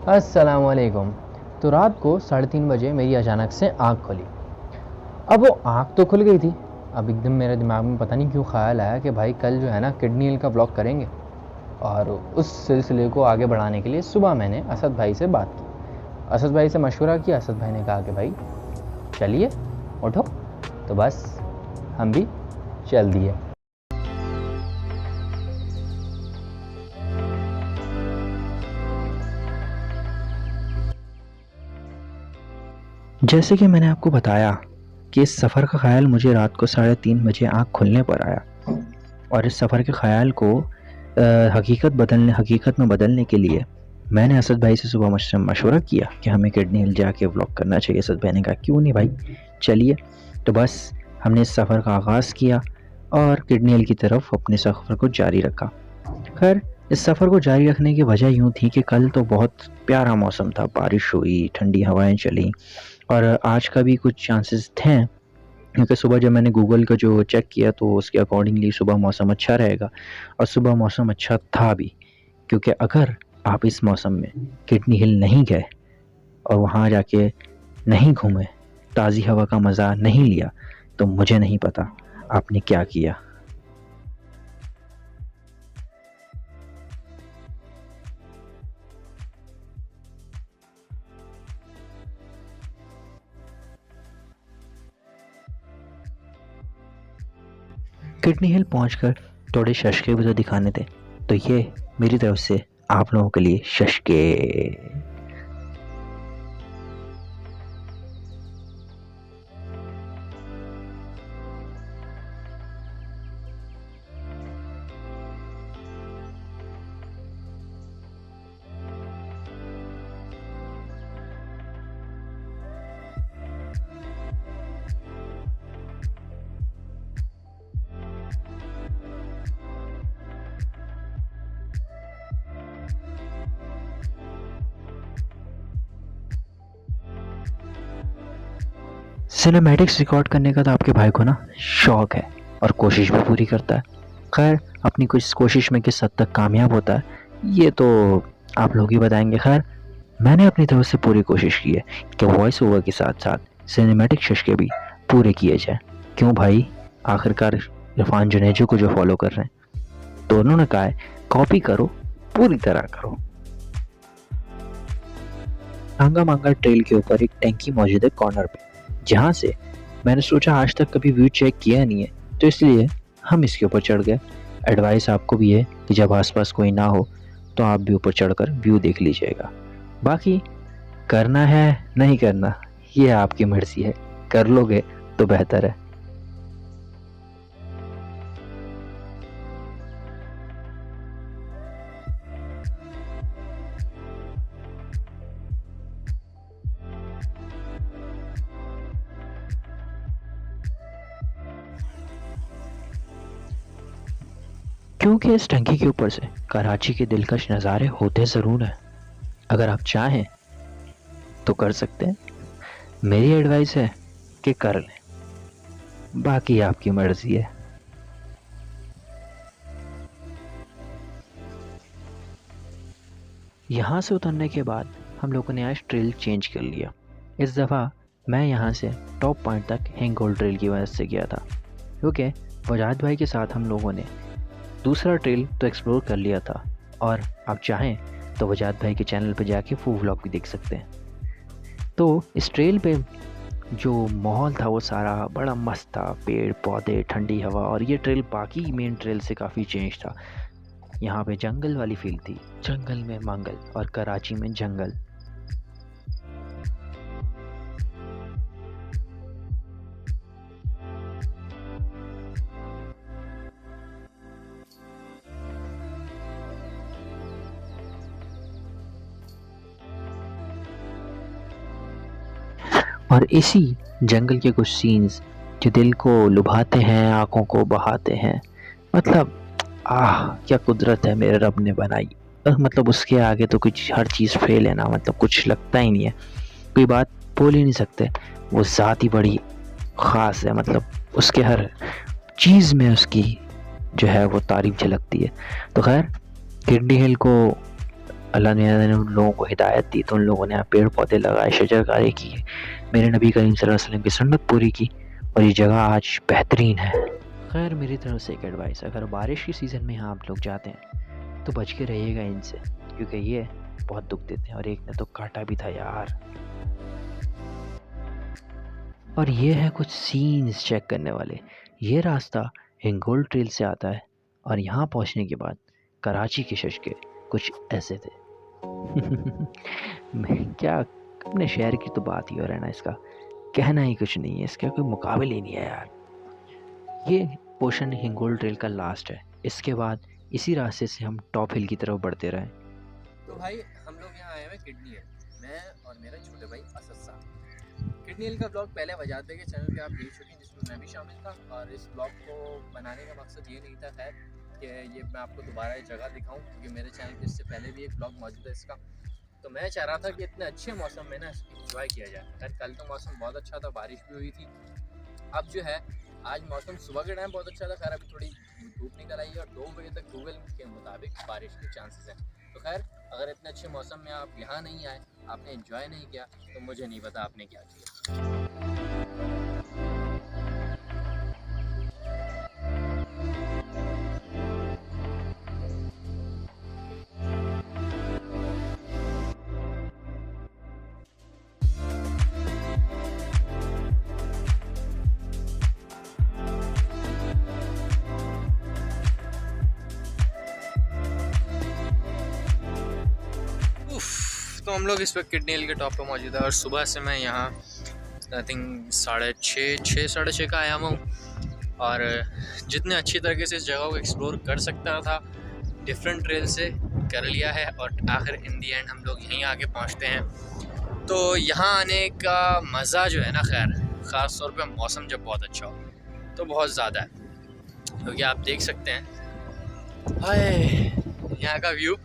अस्सलामुअलैकुम। तो रात को 3:30 बजे मेरी अचानक से आँख खुली। अब वो आँख तो खुल गई थी। अब एकदम मेरे दिमाग में पता नहीं क्यों ख़्याल आया कि भाई कल जो है ना किडनी हिल का व्लॉग करेंगे। और उस सिलसिले को आगे बढ़ाने के लिए सुबह मैंने असद भाई से बात की। असद भाई से मशवरा किया। असद भाई ने कहा कि भाई चलिए उठो। तो बस हम भी चल दिए। जैसे कि मैंने आपको बताया कि इस सफ़र का ख़्याल मुझे रात को 3:30 बजे आँख खुलने पर आया और इस सफ़र के ख़्याल को हकीकत में बदलने के लिए मैंने असद भाई से सुबह मशवरा किया कि हमें किडनी हिल जाके व्लॉग करना चाहिए। असद भाई ने कहा क्यों नहीं भाई, चलिए। तो बस हमने इस सफ़र का आगाज़ किया और किडनी हिल की तरफ अपने सफ़र को जारी रखा। खैर, इस सफ़र को जारी रखने की वजह यूँ थी कि कल तो बहुत प्यारा मौसम था, बारिश हुई, ठंडी हवाएं चली और आज का भी कुछ चांसेस थे, क्योंकि सुबह जब मैंने गूगल का जो चेक किया तो उसके अकॉर्डिंगली सुबह मौसम अच्छा रहेगा और सुबह मौसम अच्छा था भी। क्योंकि अगर आप इस मौसम में किडनी हिल नहीं गए और वहाँ जाके नहीं घूमे, ताज़ी हवा का मज़ा नहीं लिया, तो मुझे नहीं पता आपने क्या किया। किडनी हिल पहुंचकर थोड़े शशके भी तो दिखाने थे, तो ये मेरी तरफ से आप लोगों के लिए शशके। सिनेमैटिक्स रिकॉर्ड करने का तो आपके भाई को ना शौक है और कोशिश भी पूरी करता है। खैर, अपनी कुछ कोशिश में किस हद तक कामयाब होता है ये तो आप लोग ही बताएंगे। खैर, मैंने अपनी तरफ से पूरी कोशिश की है कि वॉइस ओवर के साथ साथ सिनेमैटिक शशके भी पूरे किए जाए। क्यों भाई, आखिरकार इरफान जुनेजो को जो फॉलो कर रहे हैं, तो उन्होंने कहा है कॉपी करो, पूरी तरह करो। मांगा मांगा ट्रेल के ऊपर एक टैंकी मौजूद है कॉर्नर पे, जहाँ से मैंने सोचा आज तक कभी व्यू चेक किया नहीं है, तो इसलिए हम इसके ऊपर चढ़ गए। एडवाइस आपको भी है कि जब आसपास कोई ना हो तो आप भी ऊपर चढ़कर व्यू देख लीजिएगा। बाकी करना है नहीं करना ये आपकी मर्जी है, कर लोगे तो बेहतर है। क्योंकि इस टंकी के ऊपर से कराची के दिलकश नज़ारे होते ज़रूर हैं। अगर आप चाहें तो कर सकते हैं। मेरी एडवाइस है कि कर लें, बाकी आपकी मर्जी है। यहाँ से उतरने के बाद हम लोगों ने आज ट्रेल चेंज कर लिया। इस दफ़ा मैं यहाँ से टॉप पॉइंट तक हैंगहोल्ड ट्रेल की वजह से गया था, क्योंकि वजाद भाई के साथ हम लोगों ने दूसरा ट्रेल तो एक्सप्लोर कर लिया था और आप चाहें तो वजाद भाई के चैनल पर जाके फूड व्लॉग भी देख सकते हैं। तो इस ट्रेल पे जो माहौल था वो सारा बड़ा मस्त था, पेड़ पौधे, ठंडी हवा, और ये ट्रेल बाकी मेन ट्रेल से काफ़ी चेंज था। यहाँ पे जंगल वाली फील थी, जंगल में मंगल और कराची में जंगल। और इसी जंगल के कुछ सीन्स जो दिल को लुभाते हैं, आंखों को बहाते हैं। मतलब क्या कुदरत है मेरे रब ने बनाई। मतलब उसके आगे तो कुछ हर चीज़ फेल है ना, मतलब कुछ लगता ही नहीं है, कोई बात बोल ही नहीं सकते। वो ज़ात ही बड़ी ख़ास है, मतलब उसके हर चीज़ में उसकी जो है वो तारीफ झलकती है। तो खैर, किडनी हिल को अल्लाह ने उन लोगों को हिदायत दी तो उन लोगों ने यहाँ पेड़ पौधे लगाए, शजरकारी की, मेरे नबी करीम सल्लल्लाहु अलैहि वसल्लम की सुन्नत पूरी की और ये जगह आज बेहतरीन है। खैर मेरी तरफ से एक एडवाइस, अगर बारिश के सीज़न में यहाँ आप लोग जाते हैं तो बच के रहिएगा इनसे, क्योंकि ये बहुत दुख देते हैं और एक ने तो काटा भी था यार। और ये है कुछ सीन्स चेक करने वाले। ये रास्ता हिंगोल ट्रेल से आता है और यहाँ पहुँचने के बाद कराची के शशके कुछ ऐसे थे। मैं क्या, अपने शहर की तो बात ही हो रहा है ना, इसका कहना ही कुछ नहीं है, इसका कोई मुकाबले ही नहीं है यार। ये पोर्शन हिंगोल ट्रेल का लास्ट है, इसके बाद इसी रास्ते से हम टॉप हिल की तरफ बढ़ते रहे। तो भाई हम लोग यहाँ आए हुए किडनी हिल, मैं और मेरा छोटे भाई असद साहब। किडनी हिल का ब्लॉग पहले वजाते के चैनल पे आप देख चुके हैं, जिसमें मैं भी शामिल था, और इस ब्लॉग को बनाने का मकसद ये नहीं था खैर कि ये मैं आपको दोबारा ये जगह दिखाऊं, क्योंकि मेरे चैनल पे इससे पहले भी एक ब्लॉग मौजूद है इसका। तो मैं चाह रहा था कि इतने अच्छे मौसम में ना इंजॉय किया जाए। खैर कल तो मौसम बहुत अच्छा था, बारिश भी हुई थी। अब जो है आज मौसम सुबह के टाइम बहुत अच्छा था, खैर अभी थोड़ी धूप निकल आई है और 2 बजे तक गूगल के मुताबिक बारिश के चांसेस हैं। तो खैर अगर इतने अच्छे मौसम में आप यहाँ नहीं आए, आपने एंजॉय नहीं किया, तो मुझे नहीं पता आपने क्या किया। तो हम लोग इस वक्त किडनी हिल के टॉप पे मौजूद है और सुबह से मैं यहाँ आई थिंक 6:30 का आया हूँ, और जितने अच्छी तरीके से इस जगह को एक्सप्लोर कर सकता था डिफरेंट ट्रेल से कर लिया है, और आखिर इन दी एंड हम लोग यहीं आके पहुँचते हैं। तो यहाँ आने का मज़ा जो है ना, खैर ख़ास तौर पे मौसम जब बहुत अच्छा हो तो बहुत ज़्यादा है, क्योंकि आप देख सकते हैं हाय यहाँ का व्यू,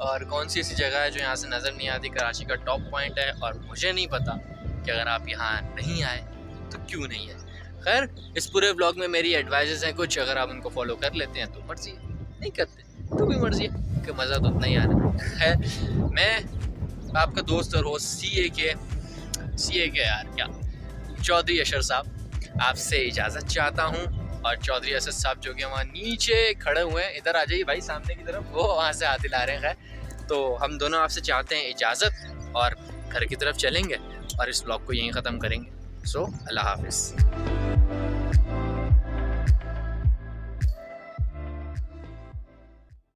और कौन सी ऐसी जगह है जो यहाँ से नज़र नहीं आती। कराची का टॉप पॉइंट है, और मुझे नहीं पता कि अगर आप यहाँ नहीं आए तो क्यों नहीं है। खैर इस पूरे ब्लॉग में मेरी एडवाइजेस हैं कुछ, अगर आप उनको फॉलो कर लेते हैं तो मर्जी है, नहीं करते तो भी मर्जी है, कि मज़ा तो उतना ही आना है। मैं आपका दोस्त और होस्ट सी ए के यार क्या चौधरी अशर साहब आपसे इजाज़त चाहता हूँ, और चौधरी असद साहब जो कि वहाँ नीचे खड़े हुए हैं, इधर आ जाइए भाई सामने की तरफ, वो वहाँ से हाथ हिला रहे हैं। खैर तो हम दोनों आपसे चाहते हैं इजाज़त, और घर की तरफ चलेंगे और इस ब्लॉग को यहीं ख़त्म करेंगे। सो अल्लाह हाफिज़।